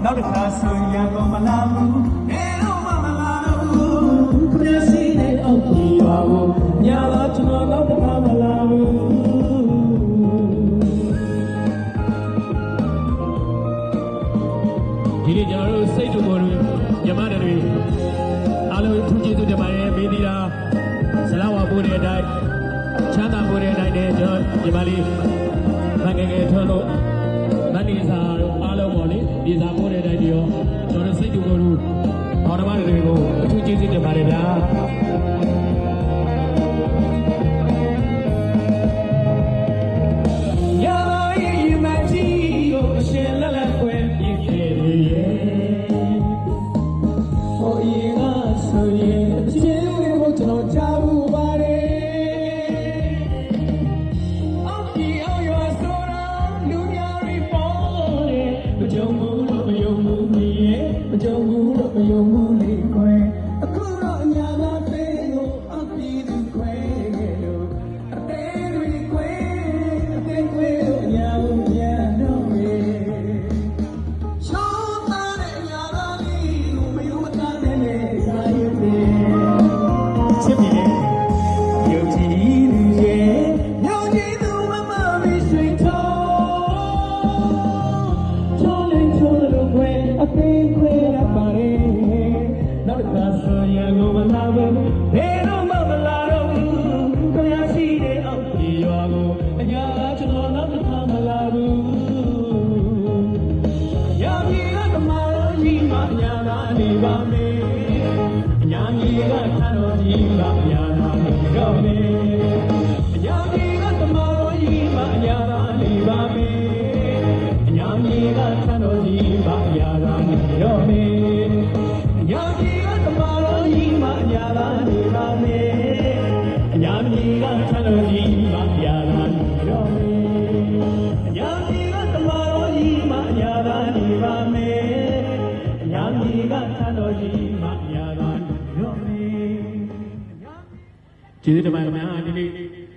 နောက်တစ်ခါဆိုရင်တော့မလာဘူးဘယ်တော့မှမလာဘူးခရစီနဲ့အောက်ပြေပါဘူးညာတော့ကျွန်တော်နောက်တစ်ခါမလာဘူးဒီနေ့ကျွန်တော်တို့စိတ်တူပေါ်တွေညီမတွေအားလုံးထူးခြားသူတွေပါရဲ့မေးသေးတာဇလာဝါပို့တဲ့အတိုင်းချမ်းသာပို့တဲ့အတိုင်းနဲ့ကျွန်တော်ညီမလေးမငယ်ငယ်ထွန်းလို့မနီစာတို့အားလုံးပေါ့လေဒီစာပို့တဲ့အတိုင်းရောကျွန်တော်စိတ်တူပေါ်တို့ဘောဓမတွေကိုအထူးကျေးဇူးတင်ပါတယ်ဗျာကျေးဇူးတင်ပါတယ်ခင်ဗျာဒီနေ့